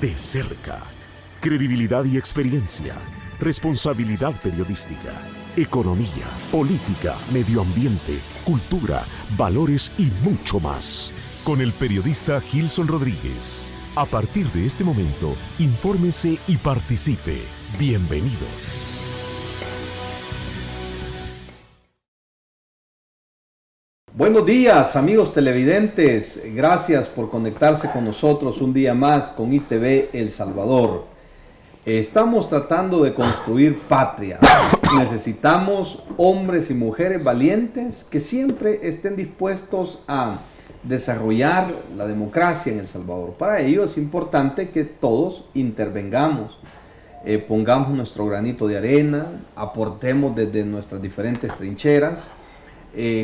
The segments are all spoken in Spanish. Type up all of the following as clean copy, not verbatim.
de cerca. Credibilidad y experiencia, responsabilidad periodística, economía, política, medio ambiente, cultura, valores y mucho más. Con el periodista Gilson Rodríguez. A partir de este momento, infórmese y participe. Bienvenidos. Buenos días, amigos televidentes. Gracias por conectarse con nosotros un día más con ITV El Salvador. Estamos tratando de construir patria. Necesitamos hombres y mujeres valientes que siempre estén dispuestos a desarrollar la democracia en El Salvador. Para ello es importante que todos intervengamos, pongamos nuestro granito de arena, aportemos desde nuestras diferentes trincheras,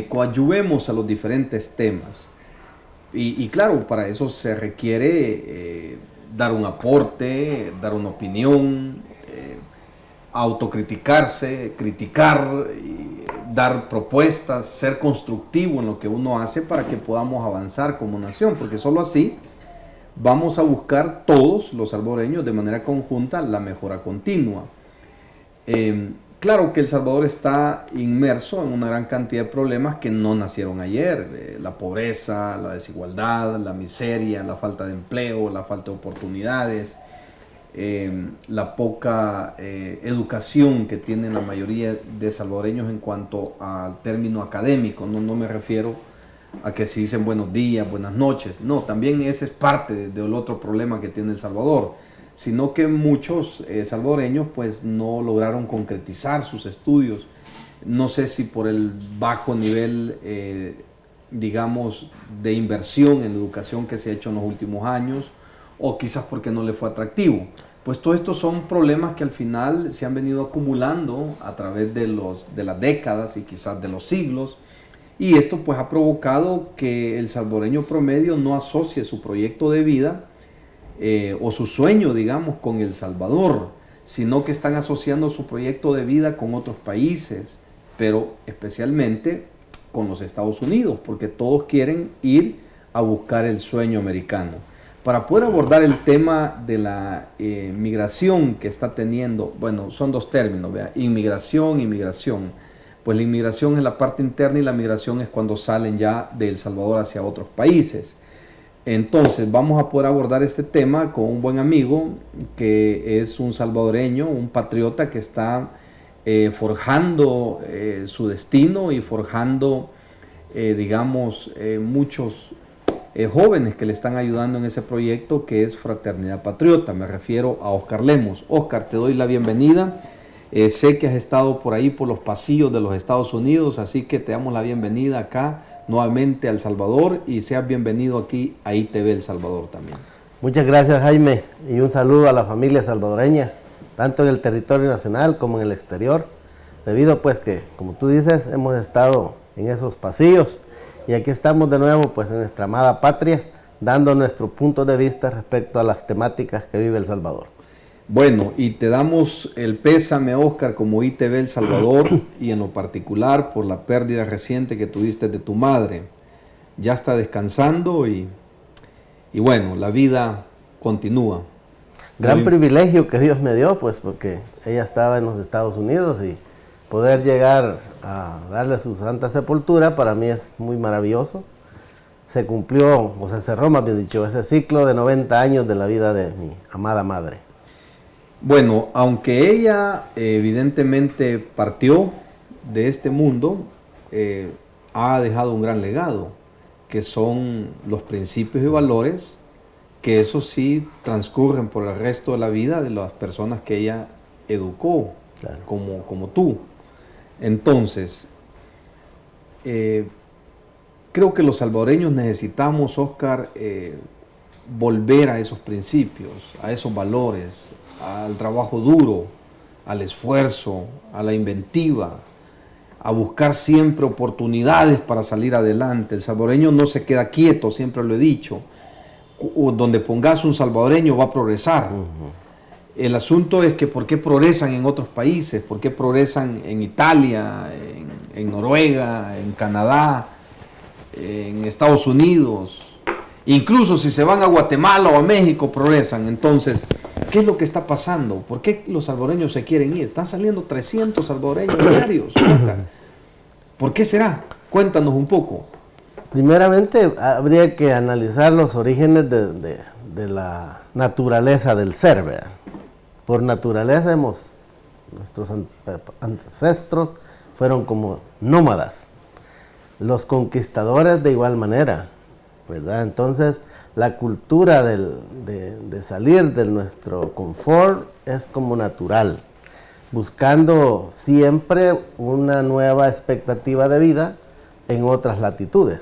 coadyuvemos a los diferentes temas. Y claro, para eso se requiere dar un aporte, dar una opinión, autocriticarse, criticar, dar propuestas, ser constructivo en lo que uno hace para que podamos avanzar como nación, porque solo así vamos a buscar todos los salvadoreños de manera conjunta la mejora continua. Claro que El Salvador está inmerso en una gran cantidad de problemas que no nacieron ayer. La pobreza, la desigualdad, la miseria, la falta de empleo, la falta de oportunidades, la poca educación que tienen la mayoría de salvadoreños en cuanto al término académico. No me refiero a que se dicen buenos días, buenas noches. No, también ese es parte del otro problema que tiene El Salvador, sino que muchos salvadoreños pues no lograron concretizar sus estudios. No sé si por el bajo nivel, digamos, de inversión en la educación que se ha hecho en los últimos años, o quizás porque no le fue atractivo. Pues todos estos son problemas que al final se han venido acumulando a través de las décadas y quizás de los siglos, y esto pues ha provocado que el salvadoreño promedio no asocie su proyecto de vida o su sueño, digamos, con El Salvador, sino que están asociando su proyecto de vida con otros países, pero especialmente con los Estados Unidos, porque todos quieren ir a buscar el sueño americano. Para poder abordar el tema de la migración que está teniendo, bueno, son dos términos, ¿vea? Inmigración y migración. Pues la inmigración es la parte interna y la migración es cuando salen ya de El Salvador hacia otros países. Entonces vamos a poder abordar este tema con un buen amigo que es un salvadoreño, un patriota que está forjando su destino y forjando, digamos, muchos jóvenes que le están ayudando en ese proyecto que es Fraternidad Patriota. Me refiero a Oscar Lemos. Oscar, te doy la bienvenida. Sé que has estado por ahí por los pasillos de los Estados Unidos, así que te damos la bienvenida acá nuevamente a El Salvador y seas bienvenido aquí a ITV El Salvador también. Muchas gracias, Jaime, y un saludo a la familia salvadoreña, tanto en el territorio nacional como en el exterior, debido pues que, como tú dices, hemos estado en esos pasillos y aquí estamos de nuevo pues en nuestra amada patria, dando nuestro punto de vista respecto a las temáticas que vive El Salvador. Bueno, y te damos el pésame, Oscar, como ITV El Salvador y en lo particular por la pérdida reciente que tuviste de tu madre. Ya está descansando y bueno, la vida continúa. Gran privilegio que Dios me dio, pues porque ella estaba en los Estados Unidos y poder llegar a darle su santa sepultura para mí es muy maravilloso. Se cumplió, o se cerró más bien dicho, ese ciclo de 90 años de la vida de mi amada madre. Bueno, aunque ella evidentemente partió de este mundo, ha dejado un gran legado, que son los principios y valores, que eso sí transcurren por el resto de la vida de las personas que ella educó, claro, como tú. Entonces, creo que los salvadoreños necesitamos, Oscar, volver a esos principios, a esos valores, al trabajo duro, al esfuerzo, a la inventiva, a buscar siempre oportunidades para salir adelante. El salvadoreño no se queda quieto, siempre lo he dicho. Donde pongas un salvadoreño va a progresar. El asunto es que ¿por qué progresan en otros países? ¿Por qué progresan en Italia, en Noruega, en Canadá, en Estados Unidos? Incluso si se van a Guatemala o a México, progresan. Entonces, ¿qué es lo que está pasando? ¿Por qué los salvadoreños se quieren ir? Están saliendo 300 salvadoreños diarios. ¿Por qué será? Cuéntanos un poco. Primeramente, habría que analizar los orígenes de la naturaleza del ser, ¿verdad? Por naturaleza nuestros ancestros fueron como nómadas, los conquistadores de igual manera, ¿verdad? Entonces, la cultura de salir de nuestro confort es como natural, buscando siempre una nueva expectativa de vida en otras latitudes.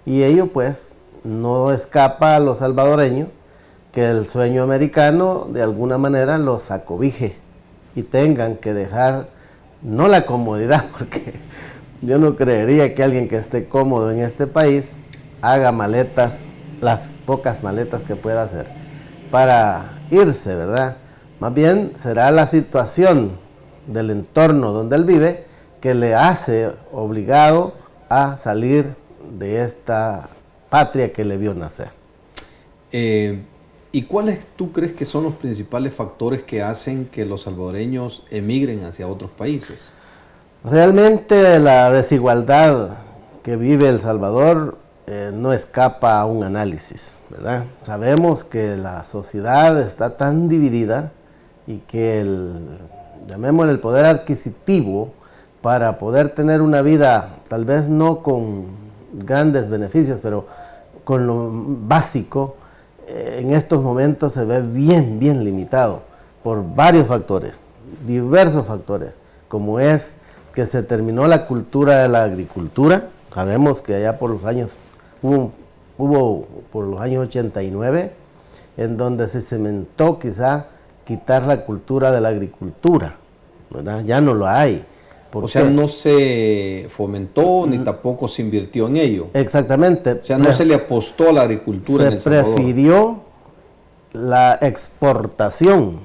Y ello pues no escapa a los salvadoreños que el sueño americano de alguna manera los acobije y tengan que dejar, no la comodidad, porque yo no creería que alguien que esté cómodo en este país haga maletas, las pocas maletas que pueda hacer, para irse, ¿verdad? Más bien será la situación del entorno donde él vive que le hace obligado a salir de esta patria que le vio nacer. ¿Y cuáles tú crees que son los principales factores que hacen que los salvadoreños emigren hacia otros países? Realmente la desigualdad que vive El Salvador no escapa a un análisis, ¿verdad? Sabemos que la sociedad está tan dividida y que llamémosle el poder adquisitivo para poder tener una vida, tal vez no con grandes beneficios, pero con lo básico, en estos momentos se ve bien limitado por varios factores, diversos factores, como es que se terminó la cultura de la agricultura. Sabemos que allá por los años, hubo por los años 89, en donde se cimentó quizá quitar la cultura de la agricultura, ¿verdad? Ya no lo hay. O sea, no se fomentó ni tampoco se invirtió en ello. Exactamente. O sea, no se le apostó a la agricultura en El Salvador. Se prefirió la exportación,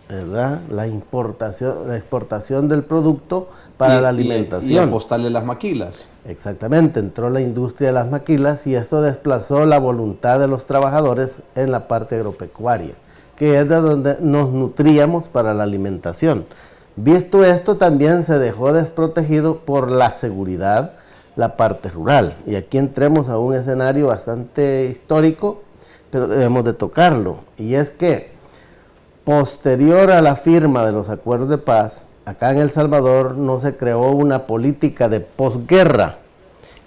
¿verdad? La exportación del producto para la alimentación. Y apostarle las maquilas. Exactamente, entró la industria de las maquilas y esto desplazó la voluntad de los trabajadores en la parte agropecuaria, que es de donde nos nutríamos para la alimentación. Visto esto, también se dejó desprotegido por la seguridad la parte rural. Y aquí entremos a un escenario bastante histórico, pero debemos de tocarlo. Y es que, posterior a la firma de los acuerdos de paz, acá en El Salvador no se creó una política de posguerra.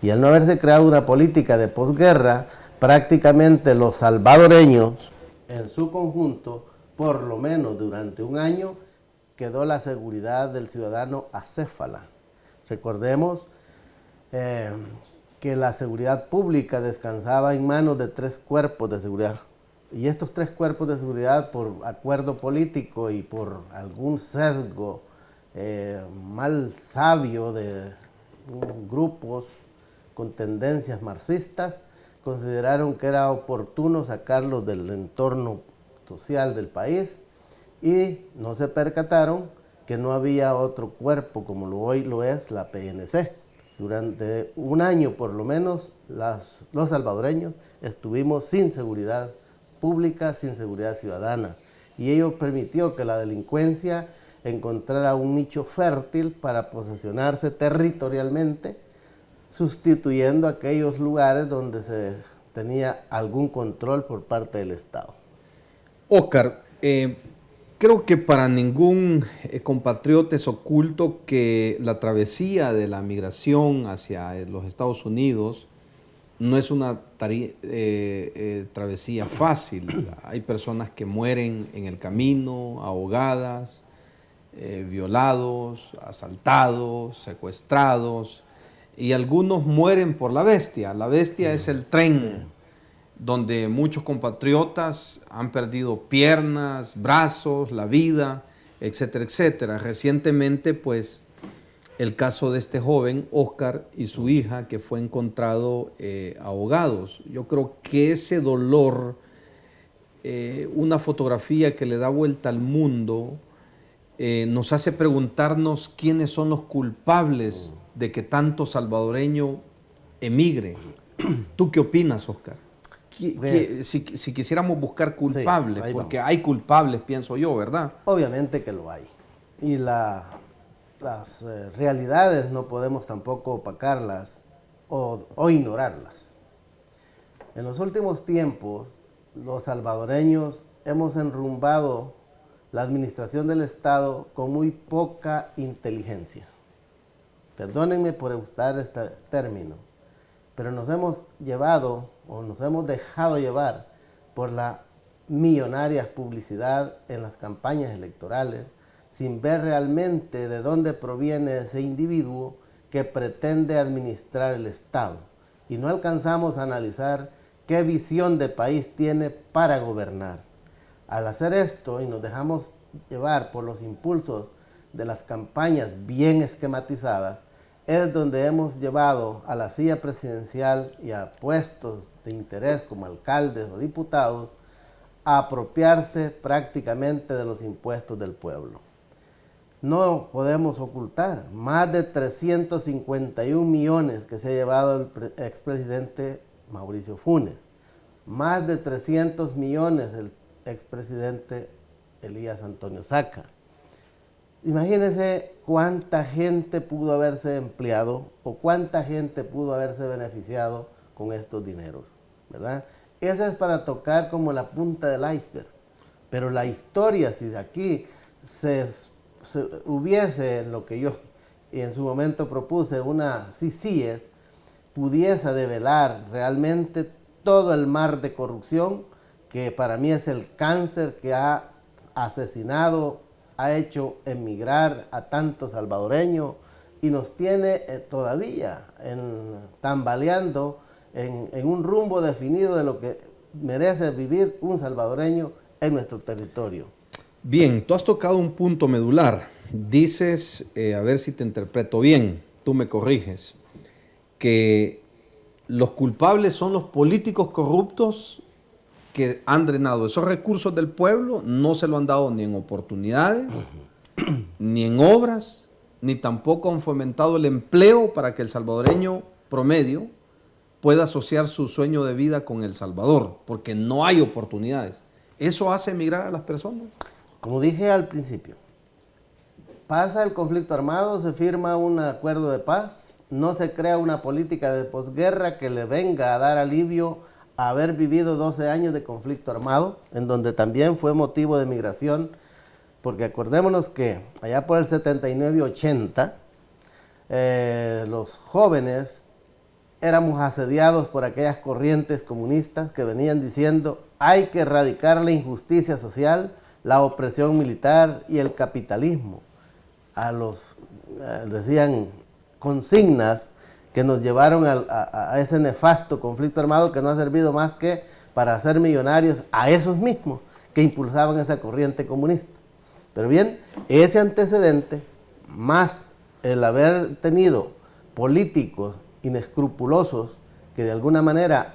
Y al no haberse creado una política de posguerra, prácticamente los salvadoreños, en su conjunto, por lo menos durante un año, quedó la seguridad del ciudadano acéfala. Recordemos que la seguridad pública descansaba en manos de 3 cuerpos de seguridad. Y estos 3 cuerpos de seguridad, por acuerdo político y por algún sesgo mal sabio de grupos con tendencias marxistas, consideraron que era oportuno sacarlos del entorno social del país y no se percataron que no había otro cuerpo como hoy lo es la PNC. Durante un año por lo menos los salvadoreños estuvimos sin seguridad pública, sin seguridad ciudadana, y ello permitió que la delincuencia encontrara un nicho fértil para posesionarse territorialmente, sustituyendo aquellos lugares donde se tenía algún control por parte del Estado. Óscar, creo que para ningún compatriota es oculto que la travesía de la migración hacia los Estados Unidos no es una travesía fácil. Hay personas que mueren en el camino, ahogadas, violados, asaltados, secuestrados, y algunos mueren por la bestia. La bestia es el tren, donde muchos compatriotas han perdido piernas, brazos, la vida, etcétera, etcétera. Recientemente, pues, el caso de este joven, Óscar, y su hija, que fue encontrado ahogados. Yo creo que ese dolor, una fotografía que le da vuelta al mundo, nos hace preguntarnos quiénes son los culpables de que tanto salvadoreño emigre. ¿Tú qué opinas, Óscar? si quisiéramos buscar culpables, ahí porque vamos. hay culpables, pienso yo, ¿verdad? Obviamente que lo hay. Y las realidades no podemos tampoco opacarlas o ignorarlas. En los últimos tiempos, los salvadoreños hemos enrumbado la administración del Estado con muy poca inteligencia. Perdónenme por usar este término, pero nos hemos llevado o nos hemos dejado llevar por la millonaria publicidad en las campañas electorales, sin ver realmente de dónde proviene ese individuo que pretende administrar el Estado. Y no alcanzamos a analizar qué visión de país tiene para gobernar. Al hacer esto y nos dejamos llevar por los impulsos de las campañas bien esquematizadas, es donde hemos llevado a la silla presidencial y a puestos de interés como alcaldes o diputados a apropiarse prácticamente de los impuestos del pueblo. No podemos ocultar más de 351 millones que se ha llevado el expresidente Mauricio Funes, más de 300 millones el expresidente Elías Antonio Saca. Imagínense cuánta gente pudo haberse empleado o cuánta gente pudo haberse beneficiado con estos dineros, ¿verdad? Eso es para tocar como la punta del iceberg. Pero la historia, si de aquí se hubiese lo que yo en su momento propuse, una CICIES, pudiese develar realmente todo el mar de corrupción que para mí es el cáncer que ha asesinado, ha hecho emigrar a tantos salvadoreños y nos tiene todavía tambaleando en un rumbo definido de lo que merece vivir un salvadoreño en nuestro territorio. Bien, tú has tocado un punto medular. Dices, a ver si te interpreto bien, tú me corriges, que los culpables son los políticos corruptos que han drenado esos recursos del pueblo, no se lo han dado ni en oportunidades, ni en obras, ni tampoco han fomentado el empleo para que el salvadoreño promedio pueda asociar su sueño de vida con El Salvador, porque no hay oportunidades. ¿Eso hace emigrar a las personas? Como dije al principio, pasa el conflicto armado, se firma un acuerdo de paz, no se crea una política de posguerra que le venga a dar alivio a haber vivido 12 años de conflicto armado, en donde también fue motivo de migración, porque acordémonos que allá por el 79 y 80, los jóvenes éramos asediados por aquellas corrientes comunistas que venían diciendo hay que erradicar la injusticia social, la opresión militar y el capitalismo. Decían consignas que nos llevaron a ese nefasto conflicto armado que no ha servido más que para hacer millonarios a esos mismos que impulsaban esa corriente comunista. Pero bien, ese antecedente, más el haber tenido políticos inescrupulosos que de alguna manera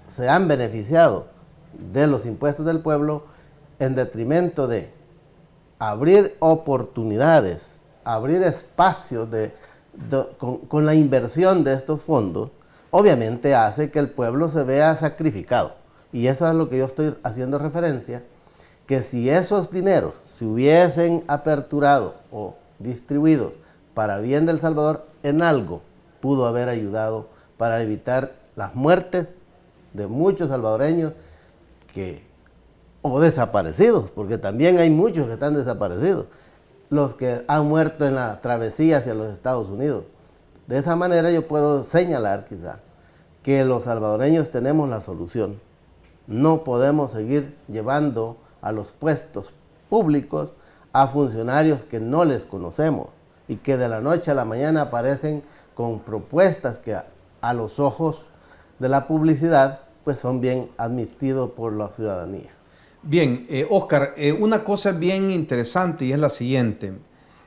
se han beneficiado de los impuestos del pueblo en detrimento de abrir oportunidades, abrir espacios con la inversión de estos fondos, obviamente hace que el pueblo se vea sacrificado. Y eso es lo que yo estoy haciendo referencia, que si esos dineros se hubiesen aperturado o distribuidos para bien del Salvador, en algo pudo haber ayudado para evitar las muertes de muchos salvadoreños o desaparecidos, porque también hay muchos que están desaparecidos, los que han muerto en la travesía hacia los Estados Unidos. De esa manera yo puedo señalar quizá que los salvadoreños tenemos la solución. No podemos seguir llevando a los puestos públicos a funcionarios que no les conocemos y que de la noche a la mañana aparecen con propuestas que a los ojos de la publicidad pues son bien admitidos por la ciudadanía. Bien, Oscar, una cosa bien interesante y es la siguiente.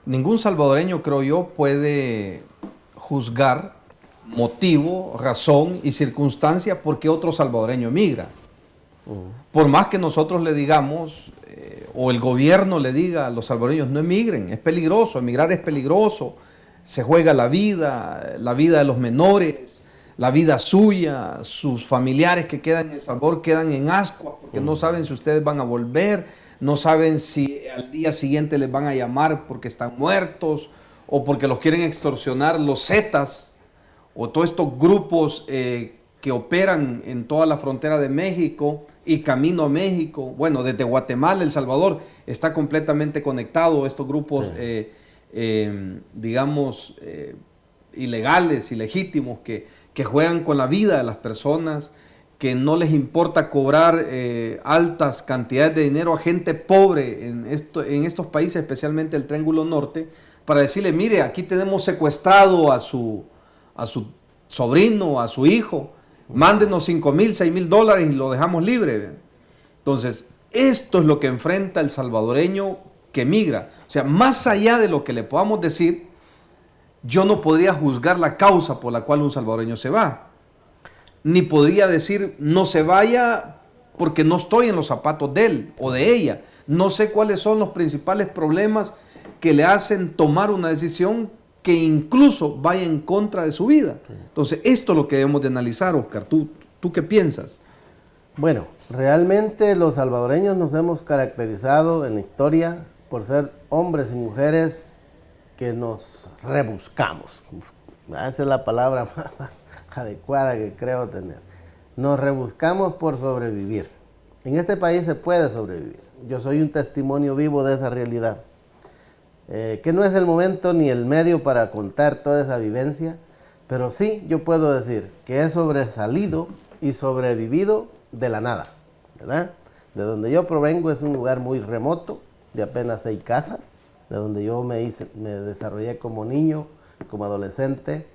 Ningún salvadoreño, creo yo, puede juzgar motivo, razón y circunstancia por qué otro salvadoreño emigra. Por más que nosotros le digamos, o el gobierno le diga a los salvadoreños, no emigren, es peligroso, emigrar es peligroso, se juega la vida de los menores, la vida suya, sus familiares que quedan en El Salvador quedan en ascuas porque no saben si ustedes van a volver, no saben si al día siguiente les van a llamar porque están muertos o porque los quieren extorsionar los Zetas o todos estos grupos que operan en toda la frontera de México y camino a México. Bueno, desde Guatemala, El Salvador está completamente conectado, estos grupos, digamos, ilegales, ilegítimos, que juegan con la vida de las personas, que no les importa cobrar altas cantidades de dinero a gente pobre en estos países, especialmente el Triángulo Norte, para decirle, mire, aquí tenemos secuestrado a su sobrino, a su hijo, mándenos $5,000, $6,000 y lo dejamos libre. Entonces, esto es lo que enfrenta el salvadoreño que migra. O sea, más allá de lo que le podamos decir, yo no podría juzgar la causa por la cual un salvadoreño se va. Ni podría decir, no se vaya porque no estoy en los zapatos de él o de ella. No sé cuáles son los principales problemas que le hacen tomar una decisión que incluso vaya en contra de su vida. Entonces, esto es lo que debemos de analizar, Oscar. ¿Tú qué piensas? Bueno, realmente los salvadoreños nos hemos caracterizado en la historia por ser hombres y mujeres que nos rebuscamos. Esa es la palabra más adecuada que creo tener. Nos rebuscamos por sobrevivir. En este país se puede sobrevivir. Yo soy un testimonio vivo de esa realidad. Que no es el momento ni el medio para contar toda esa vivencia, pero sí yo puedo decir que he sobresalido y sobrevivido de la nada, ¿verdad? De donde yo provengo es un lugar muy remoto, de apenas 6 casas, de donde yo me desarrollé como niño, como adolescente.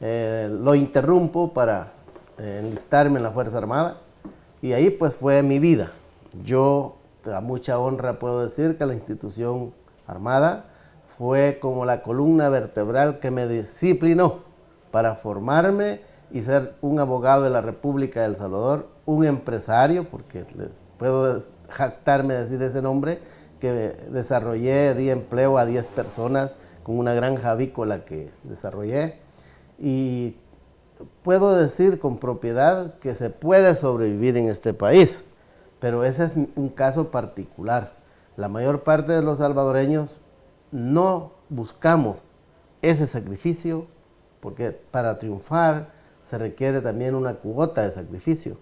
Lo interrumpo para enlistarme en la Fuerza Armada y ahí pues fue mi vida. Yo a mucha honra puedo decir que la institución armada fue como la columna vertebral que me disciplinó para formarme y ser un abogado de la República de El Salvador, un empresario, porque puedo jactarme de decir ese nombre, que desarrollé, di empleo a 10 personas con una granja avícola que desarrollé, y puedo decir con propiedad que se puede sobrevivir en este país, pero ese es un caso particular. La mayor parte de los salvadoreños no buscamos ese sacrificio porque para triunfar se requiere también una cuota de sacrificio.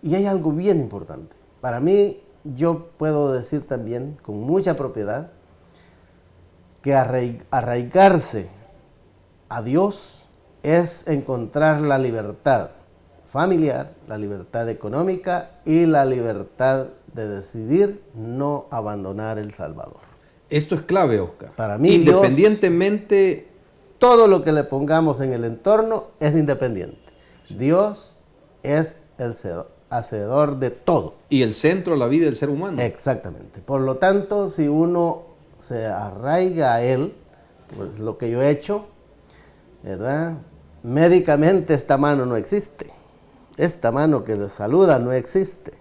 Y hay algo bien importante. Para mí, yo puedo decir también con mucha propiedad que arraigarse a Dios es encontrar la libertad familiar, la libertad económica y la libertad de decidir no abandonar El Salvador. Esto es clave, Oscar. Para mí, independientemente... Dios, todo lo que le pongamos en el entorno es independiente. Dios es el hacedor de todo. Y el centro de la vida del ser humano. Exactamente. Por lo tanto, si uno se arraiga a Él, pues lo que yo he hecho, ¿verdad? Médicamente esta mano no existe. Esta mano que le saluda no existe,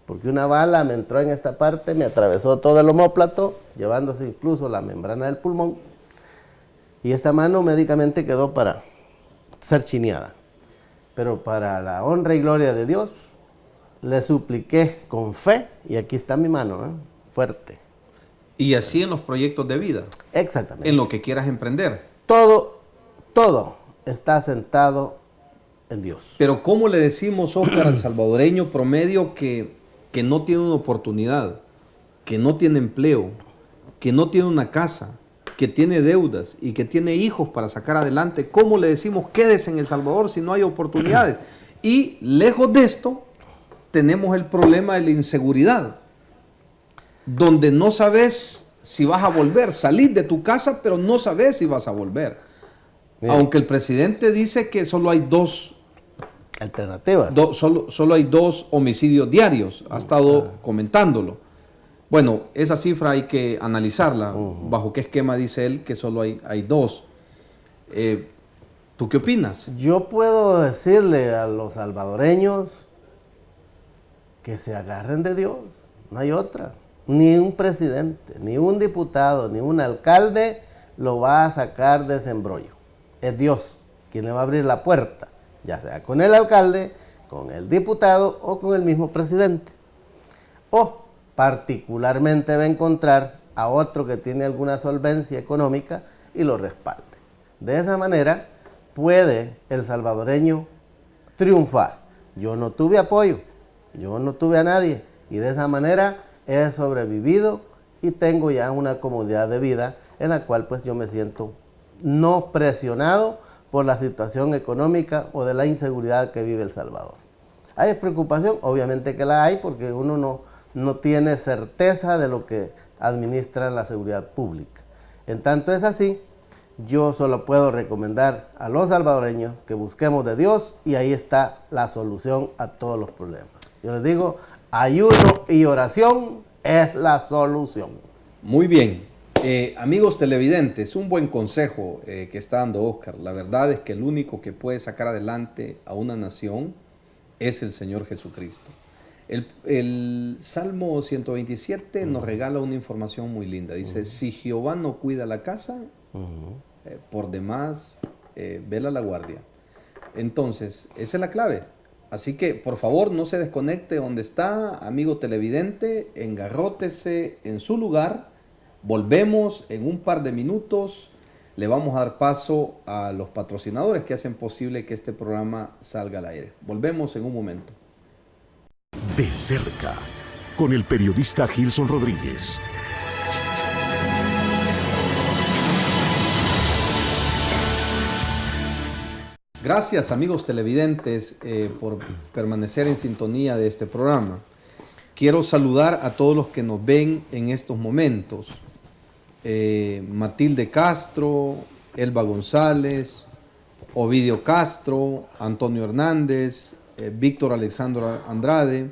porque una bala me entró en esta parte, me atravesó todo el omóplato, llevándose incluso la membrana del pulmón, y esta mano médicamente quedó para ser chineada. Pero para la honra y gloria de Dios, le supliqué con fe, y aquí está mi mano, fuerte. Y así en los proyectos de vida. Exactamente. En lo que quieras emprender. Todo está sentado en Dios. Pero ¿cómo le decimos, Oscar, al salvadoreño promedio que no tiene una oportunidad, que no tiene empleo, que no tiene una casa, que tiene deudas y que tiene hijos para sacar adelante? ¿Cómo le decimos quédese en El Salvador si no hay oportunidades? Y lejos de esto, tenemos el problema de la inseguridad, donde no sabes si vas a volver, salir de tu casa, pero no sabes si vas a volver. Bien. Aunque el presidente dice que solo hay 2 alternativas. Solo hay 2 homicidios diarios, ha estado comentándolo. Bueno, esa cifra hay que analizarla, bajo qué esquema dice él que solo hay 2. ¿Tú qué opinas? Yo puedo decirle a los salvadoreños que se agarren de Dios, no hay otra. Ni un presidente, ni un diputado, ni un alcalde lo va a sacar de ese embrollo. Es Dios quien le va a abrir la puerta. ya sea con el alcalde, con el diputado o con el mismo presidente. O particularmente va a encontrar a otro que tiene alguna solvencia económica y lo respalde. De esa manera puede el salvadoreño triunfar. Yo no tuve apoyo, yo no tuve a nadie y de esa manera he sobrevivido y tengo ya una comodidad de vida en la cual pues yo me siento no presionado por la situación económica o de la inseguridad que vive El Salvador. ¿Hay preocupación? Obviamente que la hay porque uno no tiene certeza de lo que administra la seguridad pública. En tanto es así, yo solo puedo recomendar a los salvadoreños que busquemos de Dios y ahí está la solución a todos los problemas. Yo les digo, ayuno y oración es la solución. Muy bien. Amigos televidentes, un buen consejo que está dando Oscar. La verdad es que el único que puede sacar adelante a una nación es el Señor Jesucristo. El Salmo 127 nos regala una información muy linda. Dice, si Jehová no cuida la casa, por demás vela la guardia. Entonces, esa es la clave. Así que, por favor, no se desconecte donde está, amigo televidente, engarrótese en su lugar. Volvemos en un par de minutos. Le vamos a dar paso a los patrocinadores que hacen posible que este programa salga al aire. Volvemos en un momento. De cerca, con el periodista Gilson Rodríguez. Gracias, amigos televidentes, por permanecer en sintonía de este programa. Quiero saludar a todos los que nos ven en estos momentos. Matilde Castro, Elba González, Ovidio Castro, Antonio Hernández, Víctor Alexandro Andrade,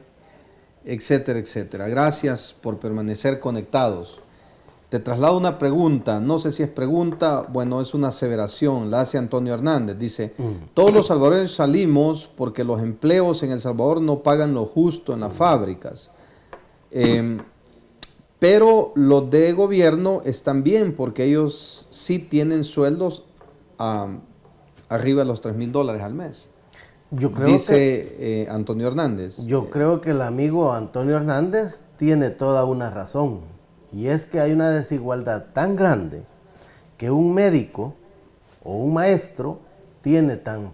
etcétera, etcétera. Gracias por permanecer conectados. Te traslado una pregunta, no sé si es pregunta, bueno, es una aseveración, la hace Antonio Hernández. Dice, todos los salvadoreños salimos porque los empleos en El Salvador no pagan lo justo en las fábricas. Pero los de gobierno están bien porque ellos sí tienen sueldos arriba de los $3,000 al mes. Yo creo dice Antonio Hernández. Yo creo que el amigo Antonio Hernández tiene toda una razón. Y es que hay una desigualdad tan grande que un médico o un maestro tiene tan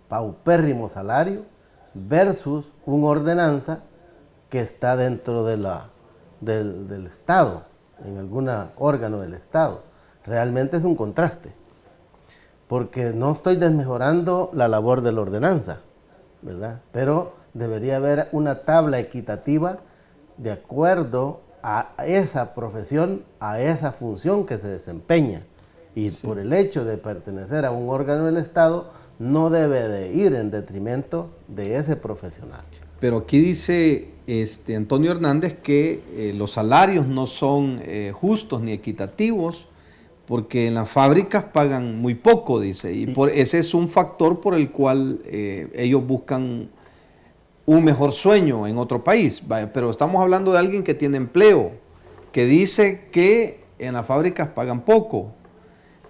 paupérrimo salario versus un ordenanza que está dentro de del Estado, en algún órgano del Estado. Realmente es un contraste, porque no estoy desmejorando la labor de la ordenanza, ¿verdad? Pero debería haber una tabla equitativa de acuerdo a esa profesión, a esa función que se desempeña. Y sí, por el hecho de pertenecer a un órgano del Estado, no debe de ir en detrimento de ese profesional. Pero aquí dice Antonio Hernández que los salarios no son justos ni equitativos porque en las fábricas pagan muy poco, dice, y ese es un factor por el cual ellos buscan un mejor sueño en otro país. Vaya, pero estamos hablando de alguien que tiene empleo, que dice que en las fábricas pagan poco.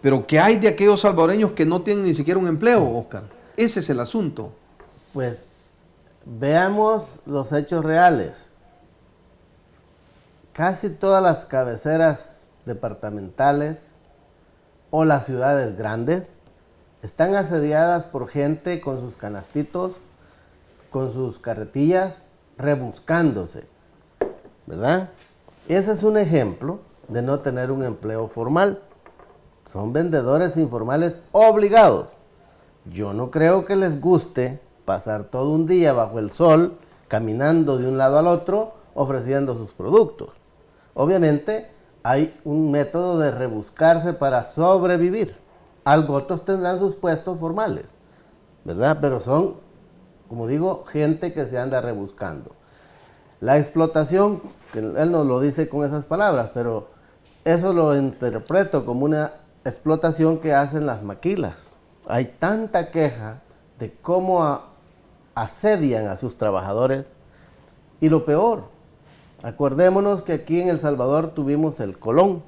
Pero ¿qué hay de aquellos salvadoreños que no tienen ni siquiera un empleo, Oscar? Ese es el asunto. Pues veamos los hechos reales. Casi todas las cabeceras departamentales o las ciudades grandes están asediadas por gente con sus canastitos, con sus carretillas, rebuscándose, ¿verdad? Ese es un ejemplo de no tener un empleo formal. Son vendedores informales obligados. Yo no creo que les guste pasar todo un día bajo el sol, caminando de un lado al otro, ofreciendo sus productos. Obviamente hay un método de rebuscarse para sobrevivir. Algo otros tendrán sus puestos formales, ¿verdad? Pero son, como digo, gente que se anda rebuscando. La explotación, que él no lo dice con esas palabras, pero eso lo interpreto como una explotación que hacen las maquilas. Hay tanta queja de cómo asedian a sus trabajadores. Y lo peor, acordémonos que aquí en El Salvador tuvimos el Colón.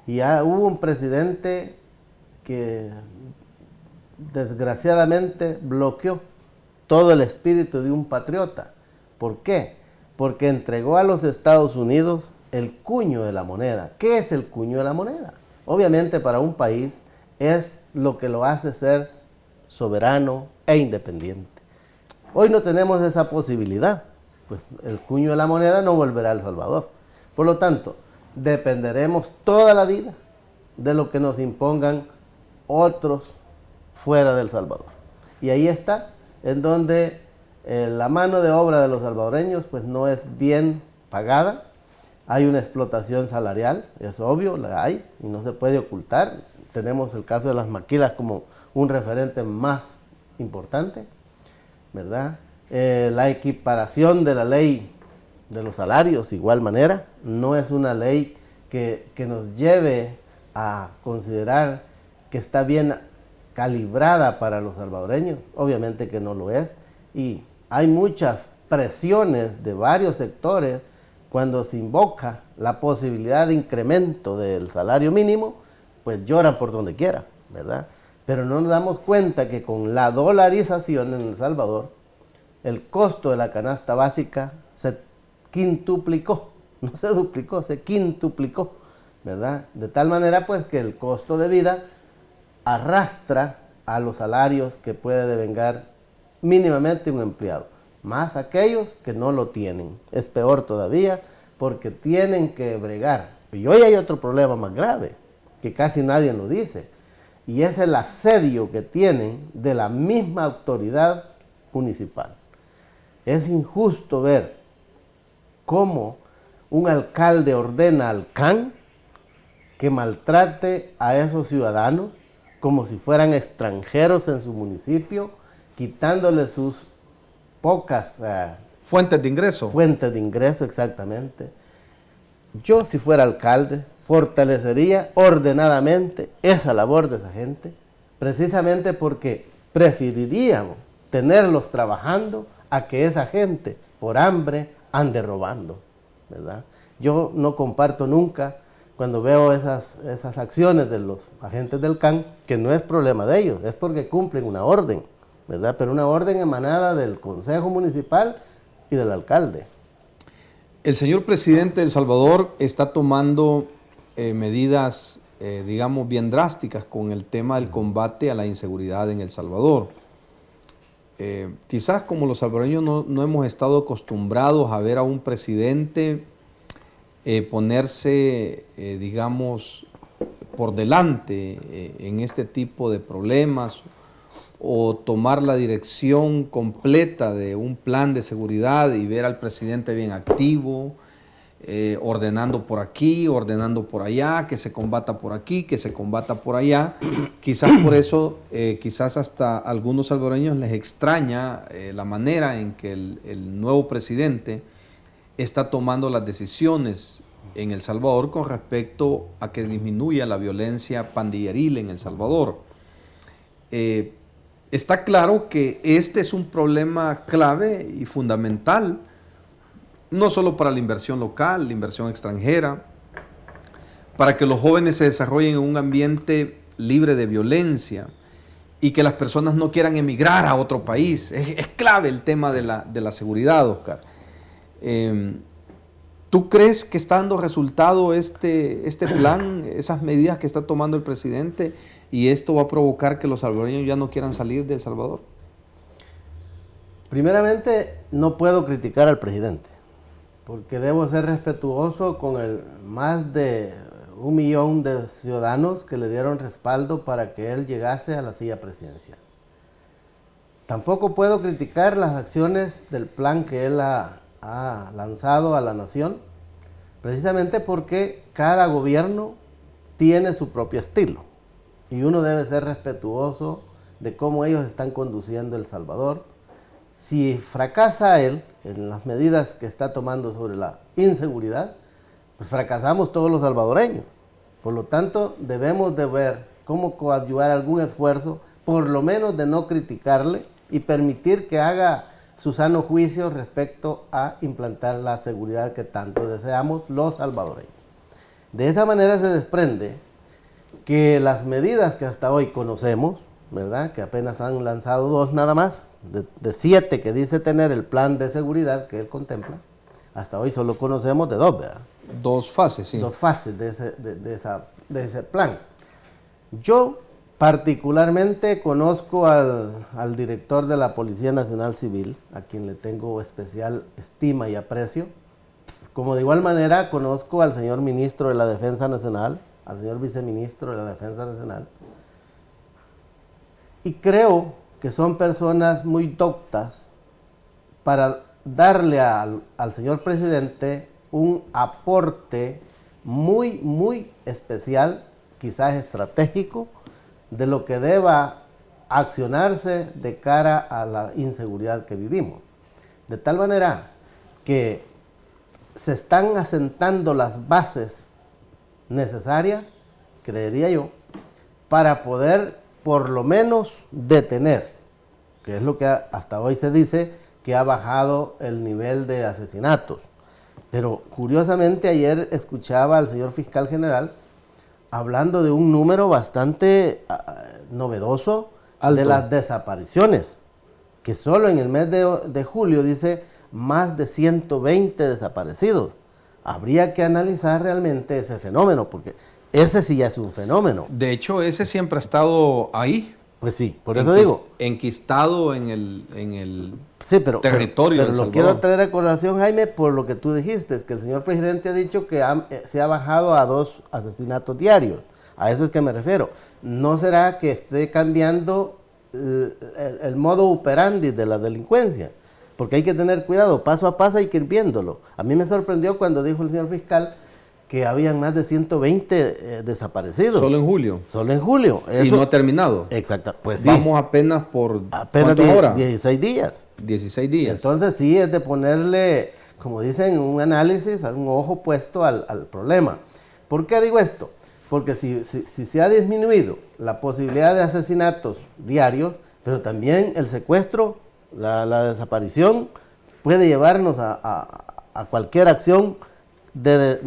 Y ya hubo un presidente que desgraciadamente bloqueó todo el espíritu de un patriota. ¿Por qué? Porque entregó a los Estados Unidos el cuño de la moneda. ¿Qué es el cuño de la moneda? Obviamente para un país es lo que lo hace ser soberano e independiente. Hoy no tenemos esa posibilidad, pues el cuño de la moneda no volverá a El Salvador. Por lo tanto, dependeremos toda la vida de lo que nos impongan otros fuera del Salvador. Y ahí está, en donde la mano de obra de los salvadoreños pues no es bien pagada. Hay una explotación salarial, es obvio, la hay y no se puede ocultar. Tenemos el caso de las maquilas como un referente más importante, ¿verdad? La equiparación de la ley de los salarios, igual manera, no es una ley que nos lleve a considerar que está bien calibrada para los salvadoreños, obviamente que no lo es, y hay muchas presiones de varios sectores cuando se invoca la posibilidad de incremento del salario mínimo, pues lloran por donde quiera, ¿verdad? Pero no nos damos cuenta que con la dolarización en El Salvador, el costo de la canasta básica se quintuplicó, no se duplicó, se quintuplicó, ¿verdad? De tal manera pues que el costo de vida arrastra a los salarios que puede devengar mínimamente un empleado, más aquellos que no lo tienen. Es peor todavía porque tienen que bregar. Y hoy hay otro problema más grave, que casi nadie lo dice, y es el asedio que tienen de la misma autoridad municipal. Es injusto ver cómo un alcalde ordena al CAN que maltrate a esos ciudadanos como si fueran extranjeros en su municipio, quitándole sus pocas fuentes de ingreso. Fuentes de ingreso, exactamente. Yo, si fuera alcalde, fortalecería ordenadamente esa labor de esa gente, precisamente porque preferiríamos tenerlos trabajando a que esa gente, por hambre, ande robando, ¿verdad? Yo no comparto nunca cuando veo esas acciones de los agentes del CAN, que no es problema de ellos, es porque cumplen una orden, ¿verdad? Pero una orden emanada del Consejo Municipal y del alcalde. El señor presidente de El Salvador está tomando medidas, digamos, bien drásticas con el tema del combate a la inseguridad en El Salvador. Quizás como los salvadoreños no hemos estado acostumbrados a ver a un presidente ponerse, digamos, por delante en este tipo de problemas o tomar la dirección completa de un plan de seguridad y ver al presidente bien activo, ordenando por aquí, ordenando por allá, que se combata por aquí, que se combata por allá. Quizás por eso, quizás hasta a algunos salvadoreños les extraña la manera en que el nuevo presidente está tomando las decisiones en El Salvador con respecto a que disminuya la violencia pandilleril en El Salvador. Está claro que este es un problema clave y fundamental, no solo para la inversión local, la inversión extranjera, para que los jóvenes se desarrollen en un ambiente libre de violencia y que las personas no quieran emigrar a otro país. Es clave el tema de la seguridad, Oscar. ¿Tú crees que está dando resultado este plan, esas medidas que está tomando el presidente, y esto va a provocar que los salvadoreños ya no quieran salir de El Salvador? Primeramente, no puedo criticar al presidente, porque debo ser respetuoso con el más de 1 millón de ciudadanos que le dieron respaldo para que él llegase a la silla presidencial. Tampoco puedo criticar las acciones del plan que él ha lanzado a la nación, precisamente porque cada gobierno tiene su propio estilo y uno debe ser respetuoso de cómo ellos están conduciendo El Salvador. Si fracasa él en las medidas que está tomando sobre la inseguridad, pues fracasamos todos los salvadoreños. Por lo tanto, debemos de ver cómo coadyuvar algún esfuerzo, por lo menos de no criticarle y permitir que haga su sano juicio respecto a implantar la seguridad que tanto deseamos los salvadoreños. De esa manera se desprende que las medidas que hasta hoy conocemos, ¿verdad? Que apenas han lanzado 2 nada más, de 7 que dice tener el plan de seguridad que él contempla. Hasta hoy solo conocemos de 2, ¿verdad? 2 fases, sí. 2 fases de ese plan. Yo particularmente conozco al director de la Policía Nacional Civil, a quien le tengo especial estima y aprecio. Como de igual manera conozco al señor ministro de la Defensa Nacional, al señor viceministro de la Defensa Nacional. Y creo que son personas muy doctas para darle al señor presidente un aporte muy, muy especial, quizás estratégico, de lo que deba accionarse de cara a la inseguridad que vivimos. De tal manera que se están asentando las bases necesarias, creería yo, para poder por lo menos detener, que es lo que hasta hoy se dice que ha bajado el nivel de asesinatos. Pero curiosamente ayer escuchaba al señor fiscal general hablando de un número bastante novedoso alto de las desapariciones, que solo en el mes de julio dice más de 120 desaparecidos. Habría que analizar realmente ese fenómeno, porque ese sí ya es un fenómeno. De hecho, ese siempre ha estado ahí. Pues sí, por eso digo. Enquistado en el sí, territorio. Pero lo quiero traer a colación, Jaime, por lo que tú dijiste, que el señor presidente ha dicho que se ha bajado a 2 asesinatos diarios. A eso es que me refiero. ¿No será que esté cambiando el modo operandi de la delincuencia? Porque hay que tener cuidado, paso a paso hay que ir viéndolo. A mí me sorprendió cuando dijo el señor fiscal que habían más de 120 desaparecidos. Solo en julio. Solo en julio. Eso, y no ha terminado. Exacto. Pues sí. Vamos apenas por apenas ¿cuánto ahora? 16 días. 16 días. Entonces sí es de ponerle, como dicen, un análisis, un ojo puesto al problema. ¿Por qué digo esto? Porque si se ha disminuido la posibilidad de asesinatos diarios, pero también el secuestro, la desaparición, puede llevarnos a cualquier acción de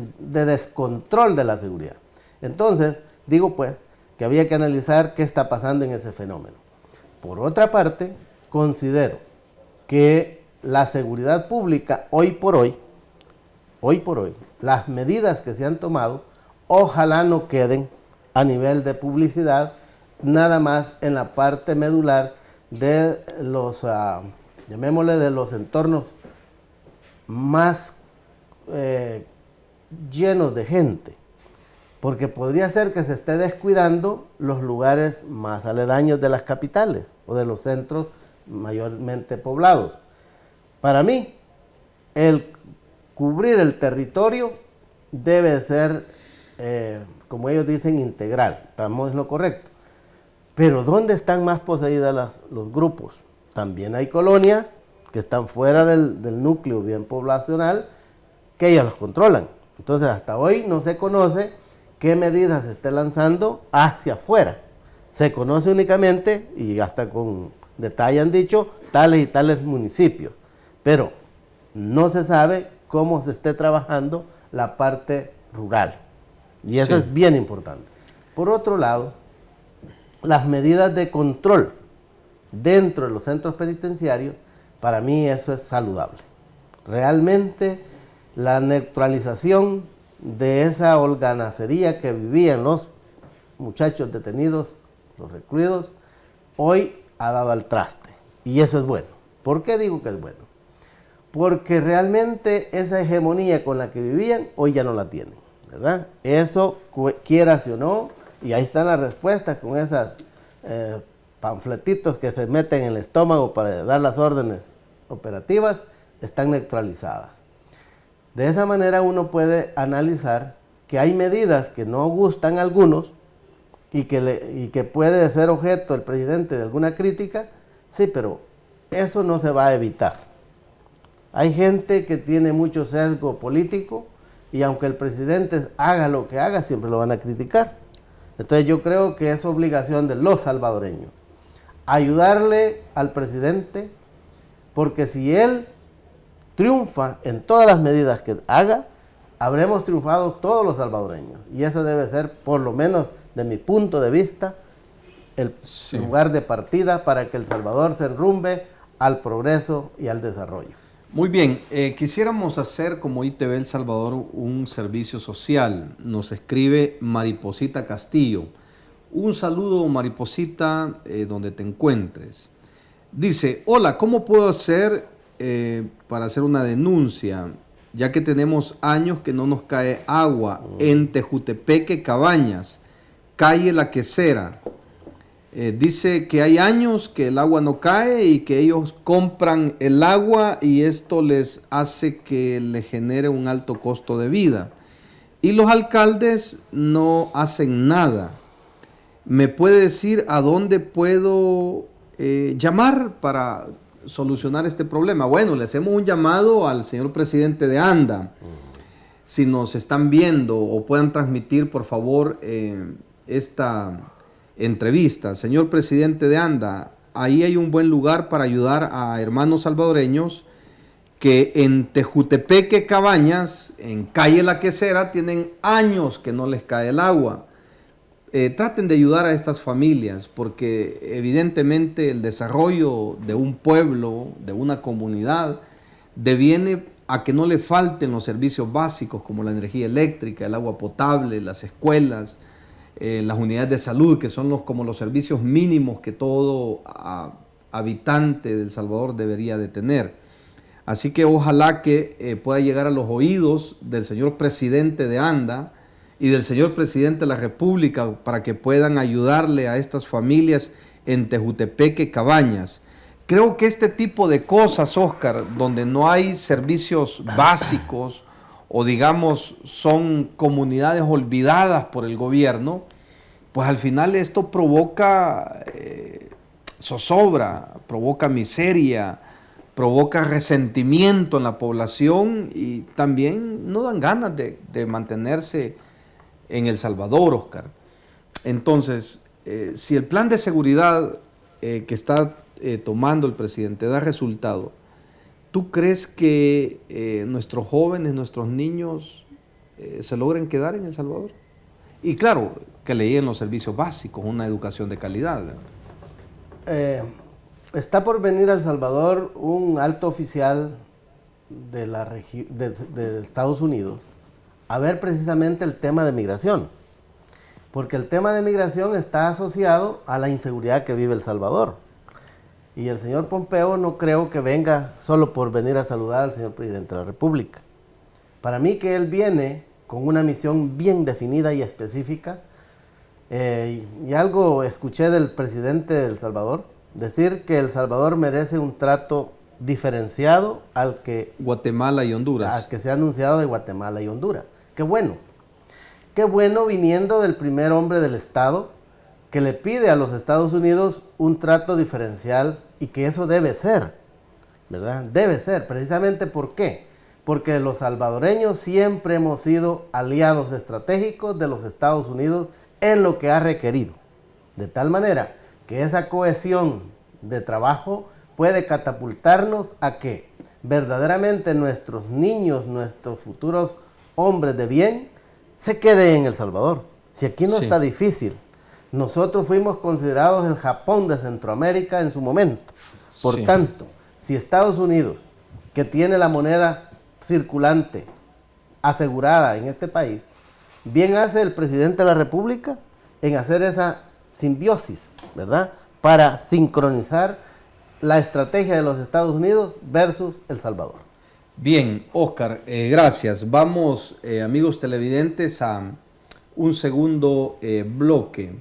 descontrol de la seguridad. Entonces, digo pues, que había que analizar qué está pasando en ese fenómeno. Por otra parte, considero que la seguridad pública hoy por hoy, las medidas que se han tomado, ojalá no queden a nivel de publicidad, nada más en la parte medular de los, llamémosle, de los entornos más llenos de gente, porque podría ser que se esté descuidando los lugares más aledaños de las capitales o de los centros mayormente poblados. Para mí, el cubrir el territorio debe ser, como ellos dicen, integral. Estamos en lo correcto. Pero ¿dónde están más poseídas los grupos? También hay colonias que están fuera del núcleo bien poblacional que ellas los controlan. Entonces hasta hoy no se conoce qué medidas se esté lanzando hacia afuera. Se conoce únicamente, y hasta con detalle han dicho, tales y tales municipios. Pero no se sabe cómo se esté trabajando la parte rural. Y eso es bien importante. Por otro lado, las medidas de control dentro de los centros penitenciarios, para mí eso es saludable. Realmente la neutralización de esa holganacería que vivían los muchachos detenidos, los recluidos, hoy ha dado al traste. Y eso es bueno. ¿Por qué digo que es bueno? Porque realmente esa hegemonía con la que vivían, hoy ya no la tienen, ¿verdad? Eso, quieras o no, y ahí están las respuestas con esos panfletitos que se meten en el estómago para dar las órdenes operativas, están neutralizadas. De esa manera uno puede analizar que hay medidas que no gustan a algunos y que puede ser objeto el presidente de alguna crítica, sí, pero eso no se va a evitar. Hay gente que tiene mucho sesgo político y aunque el presidente haga lo que haga, siempre lo van a criticar. Entonces yo creo que es obligación de los salvadoreños ayudarle al presidente, porque si él triunfa en todas las medidas que haga, habremos triunfado todos los salvadoreños. Y eso debe ser, por lo menos de mi punto de vista, el lugar de partida para que El Salvador se enrumbe al progreso y al desarrollo. Muy bien, quisiéramos hacer como ITV El Salvador un servicio social. Nos escribe Mariposita Castillo. Un saludo, Mariposita, donde te encuentres. Dice, hola, ¿cómo puedo hacer para hacer una denuncia? Ya que tenemos años que no nos cae agua en Tejutepeque, Cabañas, calle La Quesera. Dice que hay años que el agua no cae y que ellos compran el agua y esto les hace que le genere un alto costo de vida. Y los alcaldes no hacen nada. ¿Me puede decir a dónde puedo llamar para solucionar este problema? Bueno, le hacemos un llamado al señor presidente de ANDA. Si nos están viendo o puedan transmitir, por favor, esta entrevista. Señor presidente de ANDA, ahí hay un buen lugar para ayudar a hermanos salvadoreños que en Tejutepeque, Cabañas, en calle La Quesera, tienen años que no les cae el agua. Traten de ayudar a estas familias porque evidentemente el desarrollo de un pueblo, de una comunidad, deviene a que no le falten los servicios básicos como la energía eléctrica, el agua potable, las escuelas, las unidades de salud, que son como los servicios mínimos que todo habitante de El Salvador debería de tener. Así que ojalá que pueda llegar a los oídos del señor presidente de ANDA y del señor presidente de la República para que puedan ayudarle a estas familias en Tejutepeque, Cabañas. Creo que este tipo de cosas, Oscar, donde no hay servicios básicos o digamos son comunidades olvidadas por el gobierno, pues al final esto provoca zozobra, provoca miseria, provoca resentimiento en la población y también no dan ganas de mantenerse en El Salvador, Oscar. Entonces, si el plan de seguridad que está tomando el presidente da resultado, ¿tú crees que nuestros jóvenes, nuestros niños se logren quedar en El Salvador? Y claro, que le lleguen los servicios básicos, una educación de calidad. Está por venir a El Salvador un alto oficial de Estados Unidos a ver precisamente el tema de migración. Porque el tema de migración está asociado a la inseguridad que vive El Salvador. Y el señor Pompeo no creo que venga solo por venir a saludar al señor presidente de la República. Para mí que él viene con una misión bien definida y específica. Y algo escuché del presidente de El Salvador, decir que El Salvador merece un trato diferenciado al que Guatemala y Honduras. Al que se ha anunciado de Guatemala y Honduras. Qué bueno viniendo del primer hombre del Estado que le pide a los Estados Unidos un trato diferencial y que eso debe ser, ¿verdad? Debe ser, precisamente ¿por qué? Porque los salvadoreños siempre hemos sido aliados estratégicos de los Estados Unidos en lo que ha requerido. De tal manera que esa cohesión de trabajo puede catapultarnos a que verdaderamente nuestros niños, nuestros futuros hombres de bien, se queden en El Salvador. Si aquí no está difícil. Nosotros fuimos considerados el Japón de Centroamérica en su momento. Por tanto, si Estados Unidos, que tiene la moneda circulante asegurada en este país, bien hace el presidente de la República en hacer esa simbiosis, ¿verdad? Para sincronizar la estrategia de los Estados Unidos versus El Salvador. Bien, Oscar, gracias. Vamos, amigos televidentes, a un segundo bloque.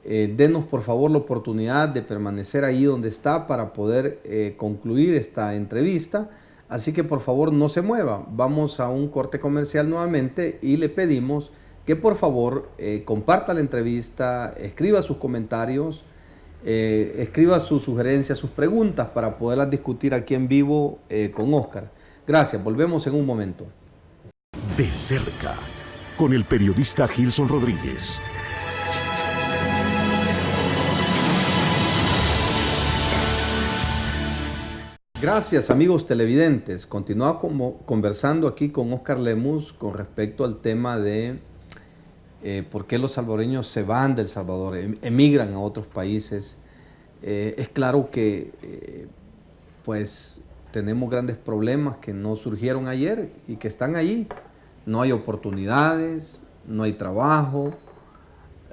Denos por favor la oportunidad de permanecer ahí donde está para poder concluir esta entrevista. Así que por favor no se mueva. Vamos a un corte comercial nuevamente y le pedimos que por favor comparta la entrevista, escriba sus comentarios, escriba sus sugerencias, sus preguntas para poderlas discutir aquí en vivo con Oscar. Gracias, volvemos en un momento. De cerca, con el periodista Gilson Rodríguez. Gracias, amigos televidentes. Continuamos conversando aquí con Oscar Lemus con respecto al tema de por qué los salvadoreños se van de El Salvador, emigran a otros países. Es claro que pues tenemos grandes problemas que no surgieron ayer y que están allí. No hay oportunidades, no hay trabajo,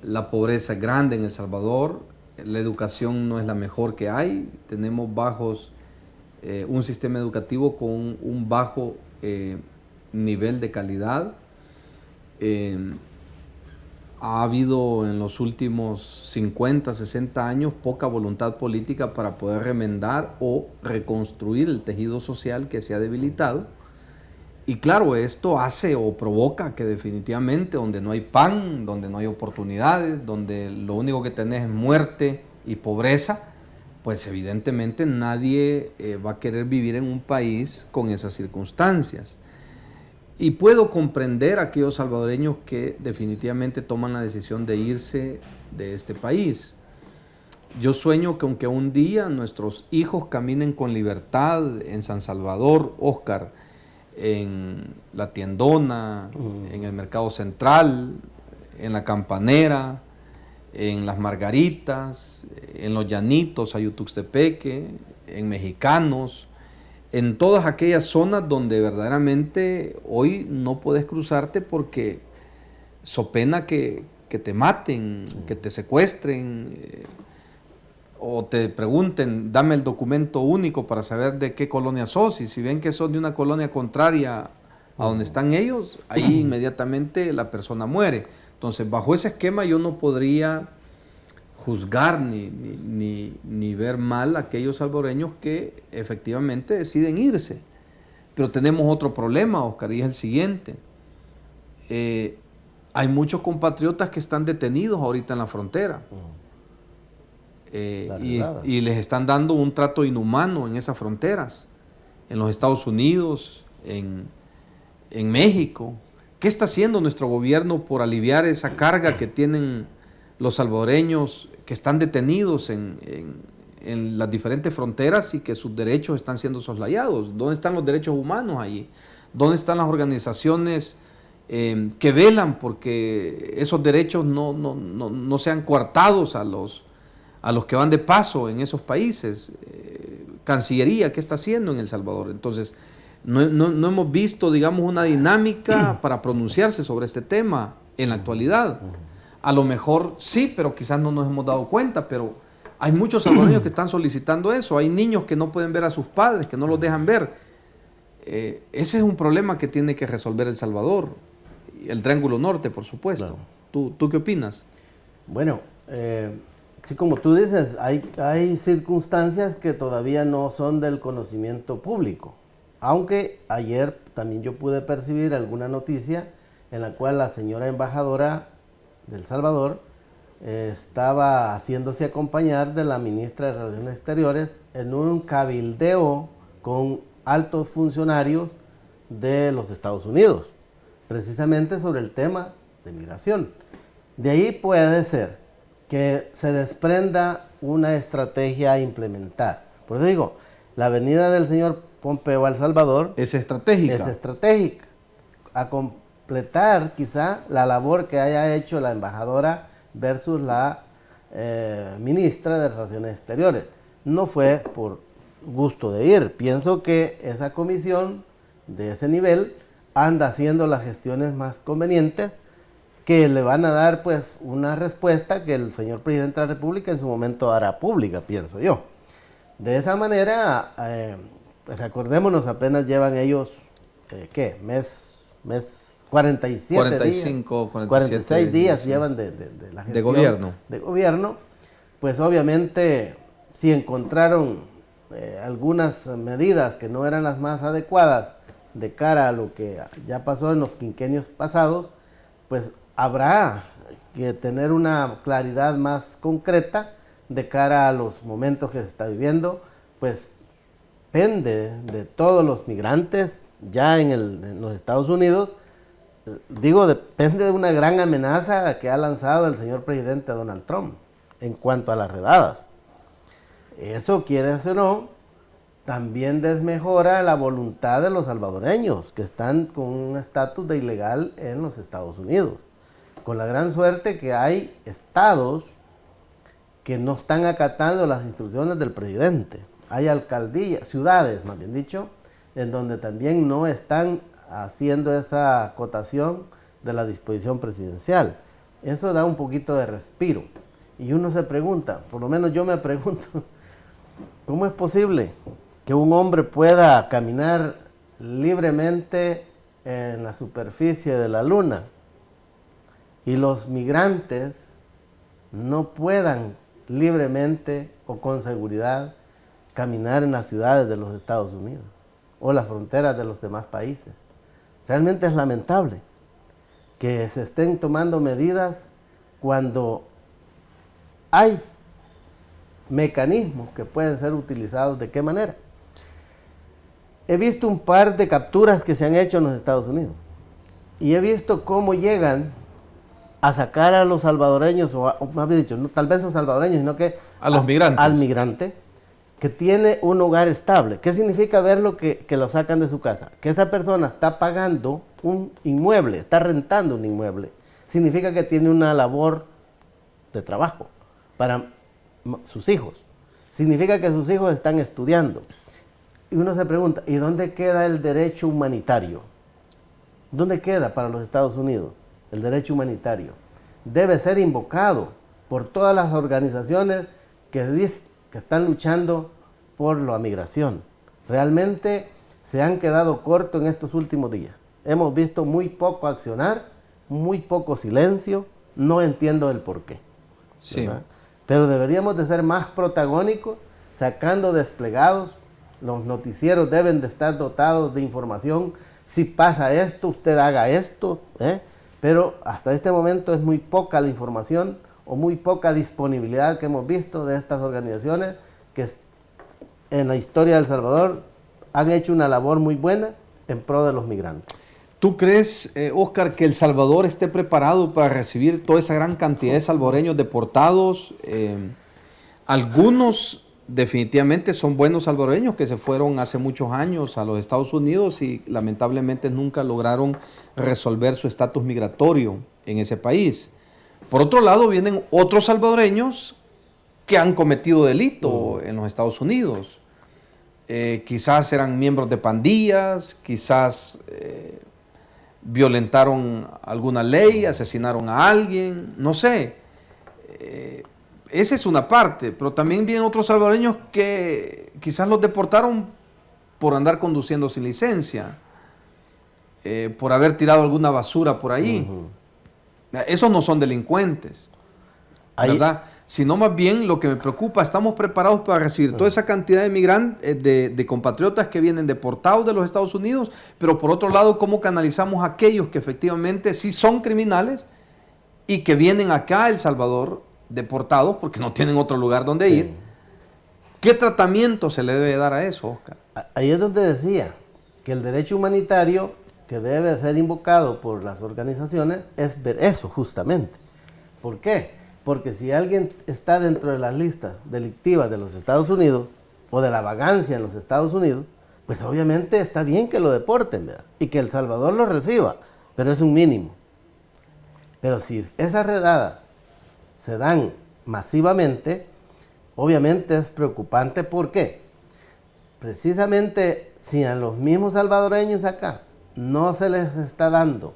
la pobreza es grande en El Salvador, la educación no es la mejor que hay, tenemos un sistema educativo con un bajo nivel de calidad. Ha habido en los últimos 50, 60 años poca voluntad política para poder remendar o reconstruir el tejido social que se ha debilitado. Y claro, esto hace o provoca que definitivamente donde no hay pan, donde no hay oportunidades, donde lo único que tenés es muerte y pobreza, pues evidentemente nadie va a querer vivir en un país con esas circunstancias. Y puedo comprender a aquellos salvadoreños que definitivamente toman la decisión de irse de este país. Yo sueño que aunque un día nuestros hijos caminen con libertad en San Salvador, Óscar, en La Tiendona, en el Mercado Central, en La Campanera, en Las Margaritas, en Los Llanitos, Ayutuxtepeque, en Mexicanos, en todas aquellas zonas donde verdaderamente hoy no puedes cruzarte porque so pena que te maten, que te secuestren, o te pregunten, dame el documento único para saber de qué colonia sos, y si ven que sos de una colonia contraria a donde están ellos, ahí inmediatamente la persona muere. Entonces, bajo ese esquema yo no podría juzgar ni ver mal a aquellos salvadoreños que efectivamente deciden irse. Pero tenemos otro problema, Óscar, y es el siguiente. Hay muchos compatriotas que están detenidos ahorita en la frontera. Y les están dando un trato inhumano en esas fronteras, en los Estados Unidos, en México. ¿Qué está haciendo nuestro gobierno por aliviar esa carga que tienen los salvadoreños que están detenidos en las diferentes fronteras y que sus derechos están siendo soslayados? ¿Dónde están los derechos humanos allí? ¿Dónde están las organizaciones que velan porque esos derechos no sean coartados a los que van de paso en esos países? Cancillería, ¿qué está haciendo en El Salvador? Entonces, no hemos visto, digamos, una dinámica para pronunciarse sobre este tema en la actualidad. A lo mejor sí, pero quizás no nos hemos dado cuenta, pero hay muchos salvadoreños que están solicitando eso. Hay niños que no pueden ver a sus padres, que no los dejan ver. Ese es un problema que tiene que resolver El Salvador. El Triángulo Norte, por supuesto. Claro. ¿Tú qué opinas? Bueno, sí, como tú dices, hay circunstancias que todavía no son del conocimiento público. Aunque ayer también yo pude percibir alguna noticia en la cual la señora embajadora de El Salvador estaba haciéndose acompañar de la ministra de Relaciones Exteriores en un cabildeo con altos funcionarios de los Estados Unidos, precisamente sobre el tema de migración. De ahí puede ser que se desprenda una estrategia a implementar. Por eso digo, la venida del señor Pompeo a El Salvador es estratégica. Es estratégica. A completar quizá la labor que haya hecho la embajadora versus la ministra de Relaciones Exteriores. No fue por gusto de ir. Pienso que esa comisión de ese nivel anda haciendo las gestiones más convenientes que le van a dar pues una respuesta que el señor presidente de la República en su momento hará pública, pienso yo. De esa manera, pues acordémonos, apenas llevan ellos, ¿qué? Mes 47 45, días, 46 días sí. Llevan de la gestión de gobierno. Pues obviamente si encontraron algunas medidas que no eran las más adecuadas de cara a lo que ya pasó en los quinquenios pasados, pues habrá que tener una claridad más concreta de cara a los momentos que se está viviendo, pues depende de todos los migrantes ya en los Estados Unidos. Digo, depende de una gran amenaza que ha lanzado el señor presidente Donald Trump en cuanto a las redadas. Eso, quieres o no, también desmejora la voluntad de los salvadoreños que están con un estatus de ilegal en los Estados Unidos. con la gran suerte que hay estados que no están acatando las instrucciones del presidente. Hay alcaldías, ciudades más bien dicho, en donde también no están haciendo esa acotación de la disposición presidencial. Eso da un poquito de respiro. Y uno se pregunta, por lo menos yo me pregunto, ¿cómo es posible que un hombre pueda caminar libremente en la superficie de la luna y los migrantes no puedan libremente o con seguridad caminar en las ciudades de los Estados Unidos o las fronteras de los demás países? Realmente es lamentable que se estén tomando medidas cuando hay mecanismos que pueden ser utilizados. ¿De qué manera? He visto un par de capturas que se han hecho en los Estados Unidos y he visto cómo llegan a sacar a los salvadoreños, o más bien dicho, no, tal vez no salvadoreños, sino que a los migrantes. Al migrante que tiene un hogar estable. ¿Qué significa verlo que lo sacan de su casa? Que esa persona está pagando un inmueble, está rentando un inmueble. Significa que tiene una labor de trabajo para sus hijos. Significa que sus hijos están estudiando. Y uno se pregunta, ¿y dónde queda el derecho humanitario? ¿Dónde queda para los Estados Unidos el derecho humanitario? Debe ser invocado por todas las organizaciones que están luchando por la migración. Realmente se han quedado cortos en estos últimos días. Hemos visto muy poco accionar, muy poco silencio, no entiendo el porqué. Sí. Pero deberíamos de ser más protagónicos, sacando desplegados. Los noticieros deben de estar dotados de información. Si pasa esto, usted haga esto, pero hasta este momento es muy poca la información o muy poca disponibilidad que hemos visto de estas organizaciones que en la historia de El Salvador han hecho una labor muy buena en pro de los migrantes. ¿Tú crees, Óscar, que El Salvador esté preparado para recibir toda esa gran cantidad de salvadoreños deportados? Algunos definitivamente son buenos salvadoreños que se fueron hace muchos años a los Estados Unidos y lamentablemente nunca lograron resolver su estatus migratorio en ese país. Por otro lado, vienen otros salvadoreños que han cometido delito en los Estados Unidos. Quizás eran miembros de pandillas, quizás violentaron alguna ley, asesinaron a alguien, no sé. Esa es una parte, pero también vienen otros salvadoreños que quizás los deportaron por andar conduciendo sin licencia, por haber tirado alguna basura por ahí. Esos no son delincuentes, ¿verdad? Sino más bien lo que me preocupa, estamos preparados para recibir toda esa cantidad de migrantes, de compatriotas que vienen deportados de los Estados Unidos, pero por otro lado, ¿cómo canalizamos a aquellos que efectivamente sí son criminales y que vienen acá a El Salvador deportados porque no tienen otro lugar donde ir? ¿Qué tratamiento se le debe dar a eso, Óscar? Ahí es donde decía que el derecho humanitario que debe ser invocado por las organizaciones es ver eso justamente. ¿Por qué? Porque si alguien está dentro de las listas delictivas de los Estados Unidos o de la vagancia en los Estados Unidos, pues obviamente está bien que lo deporten, ¿verdad? Y que El Salvador lo reciba, pero es un mínimo. Pero si esas redadas se dan masivamente, obviamente es preocupante. ¿Por qué? Precisamente si a los mismos salvadoreños acá no se les está dando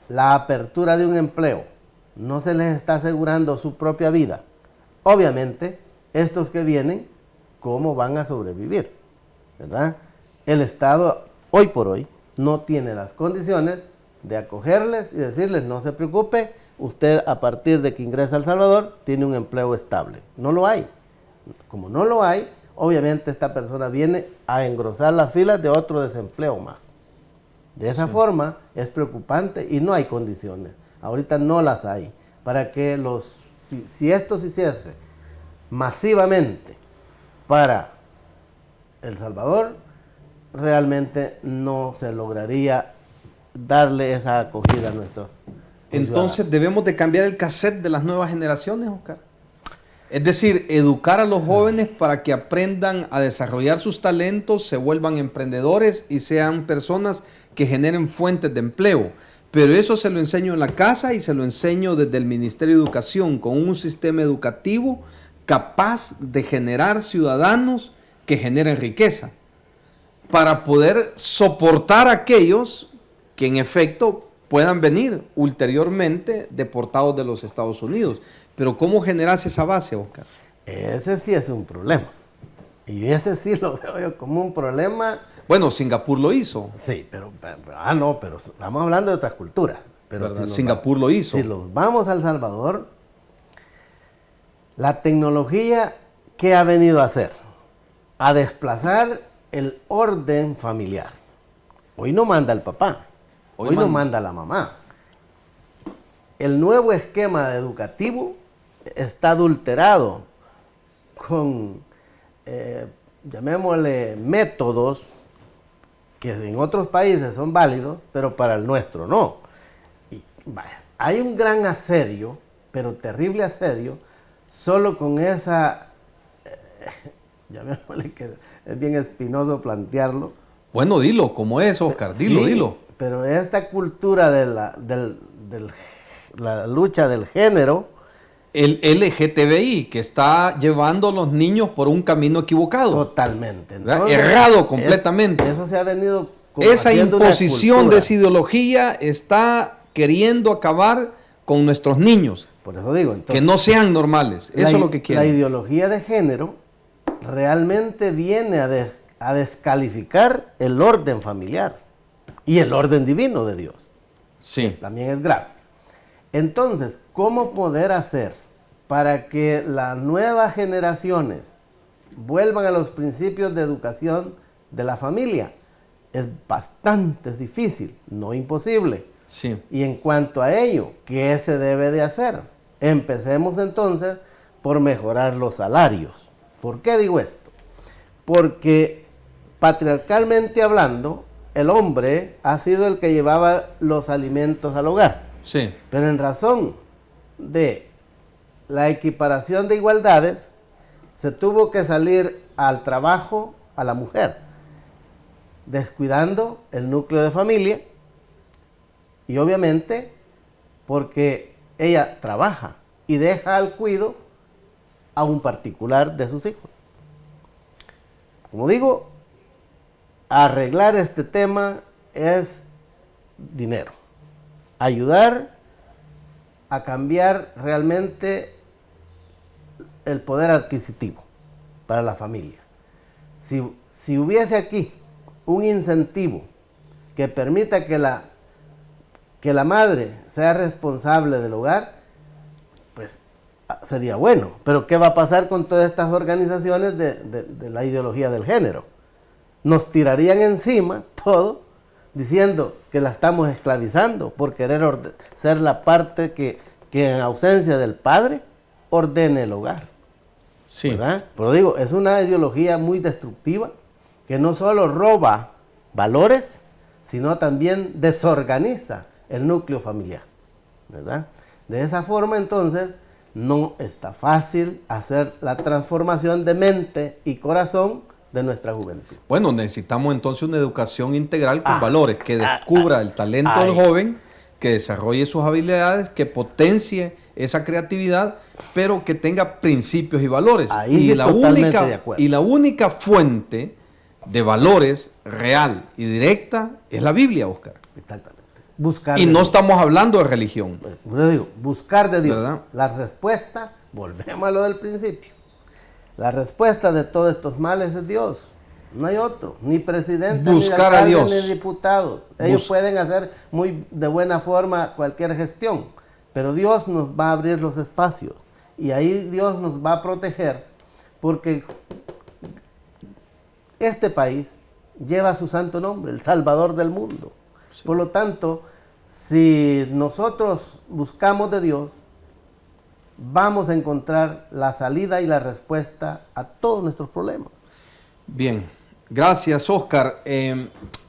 la apertura de un empleo, no se les está asegurando su propia vida, obviamente estos que vienen, ¿cómo van a sobrevivir? ¿Verdad? El Estado hoy por hoy no tiene las condiciones de acogerles y decirles, no se preocupe, usted a partir de que ingresa a El Salvador tiene un empleo estable. No lo hay. Como no lo hay, obviamente esta persona viene a engrosar las filas de otro desempleo más. De esa forma es preocupante y no hay condiciones. Ahorita no las hay. Para que si esto se hiciese masivamente para El Salvador, realmente no se lograría darle esa acogida a nuestros. Entonces debemos de cambiar el cassette de las nuevas generaciones, Óscar. Es decir, educar a los jóvenes para que aprendan a desarrollar sus talentos, se vuelvan emprendedores y sean personas que generen fuentes de empleo. Pero eso se lo enseño en la casa y se lo enseño desde el Ministerio de Educación, con un sistema educativo capaz de generar ciudadanos que generen riqueza, para poder soportar a aquellos que en efecto puedan venir ulteriormente deportados de los Estados Unidos. Pero ¿cómo generarse esa base, Oscar? Ese sí es un problema. Y ese sí lo veo yo como un problema. Bueno, Singapur lo hizo. Sí, pero estamos hablando de otras culturas. Pero si Singapur lo hizo. Si los vamos a El Salvador, la tecnología, ¿qué ha venido a hacer? A desplazar el orden familiar. Hoy no manda el papá, hoy no manda la mamá. El nuevo esquema educativo está adulterado con, llamémosle, métodos que en otros países son válidos, pero para el nuestro no. Y, vaya, hay un gran asedio, pero terrible asedio, solo con esa, llamémosle, que es bien espinoso plantearlo. Bueno, dilo, ¿cómo es, Oscar? Dilo, sí, dilo. Pero esta cultura de la lucha del género, el LGTBI, que está llevando a los niños por un camino equivocado. Totalmente. Entonces, errado completamente. Eso se ha venido... Esa imposición de esa ideología está queriendo acabar con nuestros niños. Por eso digo, entonces, que no sean normales. Eso es lo que quieren. La ideología de género realmente viene a descalificar el orden familiar y el orden divino de Dios. Sí. También es grave. Entonces, ¿cómo poder hacer para que las nuevas generaciones vuelvan a los principios de educación de la familia? Es bastante difícil, no imposible. Sí. Y en cuanto a ello, ¿qué se debe de hacer? Empecemos entonces por mejorar los salarios. ¿Por qué digo esto? Porque patriarcalmente hablando, el hombre ha sido el que llevaba los alimentos al hogar. Sí. Pero en razón de la equiparación de igualdades, se tuvo que salir al trabajo a la mujer, descuidando el núcleo de familia y obviamente porque ella trabaja y deja al cuido a un particular de sus hijos. Como digo, arreglar este tema es dinero. Ayudar a cambiar realmente el poder adquisitivo para la familia. Si hubiese aquí un incentivo que permita que la madre sea responsable del hogar, pues sería bueno. Pero ¿qué va a pasar con todas estas organizaciones de la ideología del género? Nos tirarían encima todo diciendo que la estamos esclavizando por querer ser la parte que en ausencia del padre ordene el hogar. Sí. ¿Verdad? Pero digo, es una ideología muy destructiva que no solo roba valores, sino también desorganiza el núcleo familiar, ¿verdad? De esa forma, entonces, no está fácil hacer la transformación de mente y corazón de nuestra juventud. Bueno, necesitamos entonces una educación integral con valores, que descubra el talento del joven, que desarrolle sus habilidades, que potencie esa creatividad, pero que tenga principios y valores. Ahí sí, totalmente de acuerdo. Y la única fuente de valores real y directa es la Biblia, Oscar. Exactamente. Buscar y no estamos hablando de religión. Yo digo, buscar de Dios. ¿Verdad? La respuesta, volvemos a lo del principio. La respuesta de todos estos males es Dios. No hay otro. Ni presidente, buscar ni alcalde, a Dios. ni diputados. Ellos pueden hacer muy de buena forma cualquier gestión. Pero Dios nos va a abrir los espacios. Y ahí Dios nos va a proteger. Porque este país lleva su santo nombre, el Salvador del mundo. Sí. Por lo tanto, si nosotros buscamos de Dios, vamos a encontrar la salida y la respuesta a todos nuestros problemas. Bien, gracias, Oscar.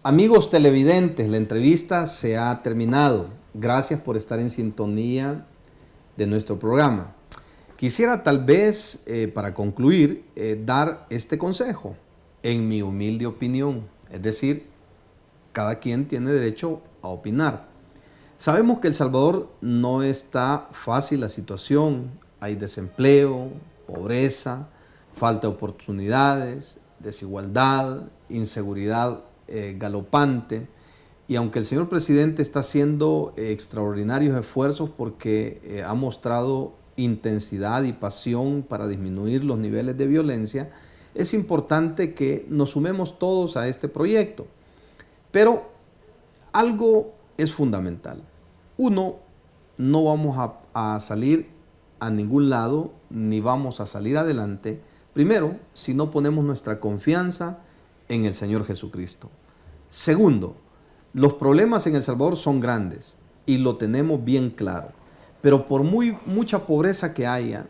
Amigos televidentes, la entrevista se ha terminado. Gracias por estar en sintonía de nuestro programa. Quisiera tal vez, para concluir, dar este consejo, en mi humilde opinión. Es decir, cada quien tiene derecho a opinar. Sabemos que El Salvador no está fácil la situación. Hay desempleo, pobreza, falta de oportunidades, desigualdad, inseguridad galopante. Y aunque el señor presidente está haciendo extraordinarios esfuerzos porque ha mostrado intensidad y pasión para disminuir los niveles de violencia, es importante que nos sumemos todos a este proyecto. Pero algo es fundamental. Uno, no vamos a salir a ningún lado, ni vamos a salir adelante, primero, si no ponemos nuestra confianza en el Señor Jesucristo. Segundo, los problemas en El Salvador son grandes y lo tenemos bien claro, pero por mucha pobreza que haya,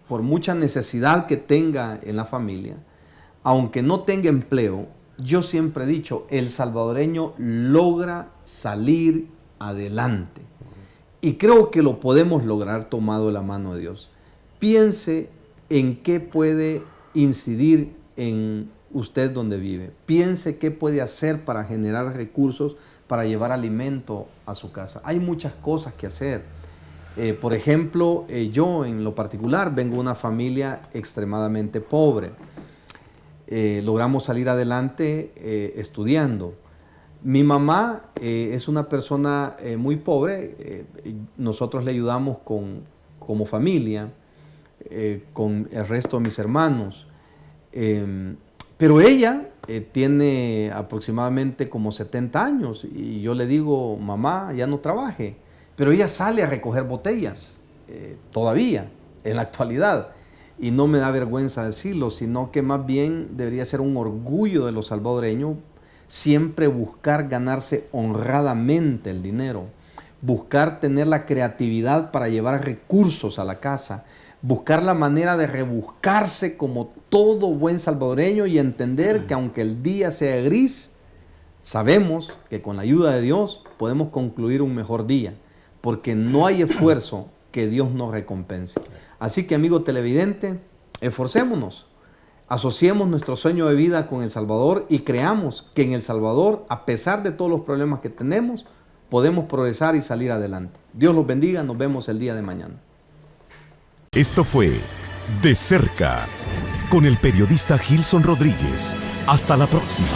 por mucha necesidad que tenga en la familia, aunque no tenga empleo, yo siempre he dicho, el salvadoreño logra salir adelante. Y creo que lo podemos lograr tomado de la mano de Dios. Piense en qué puede incidir en usted donde vive. Piense qué puede hacer para generar recursos, para llevar alimento a su casa. Hay muchas cosas que hacer. Por ejemplo, yo en lo particular vengo de una familia extremadamente pobre. Logramos salir adelante estudiando. Mi mamá es una persona muy pobre. Nosotros le ayudamos como familia, con el resto de mis hermanos. Pero ella tiene aproximadamente como 70 años y yo le digo, mamá, ya no trabaje. Pero ella sale a recoger botellas todavía, en la actualidad. Y no me da vergüenza decirlo, sino que más bien debería ser un orgullo de los salvadoreños siempre buscar ganarse honradamente el dinero, buscar tener la creatividad para llevar recursos a la casa, buscar la manera de rebuscarse como todo buen salvadoreño y entender que aunque el día sea gris, sabemos que con la ayuda de Dios podemos concluir un mejor día, porque no hay esfuerzo que Dios no recompense. Así que, amigo televidente, esforcémonos, asociemos nuestro sueño de vida con El Salvador y creamos que en El Salvador, a pesar de todos los problemas que tenemos, podemos progresar y salir adelante. Dios los bendiga, nos vemos el día de mañana. Esto fue De Cerca, con el periodista Gilson Rodríguez. Hasta la próxima.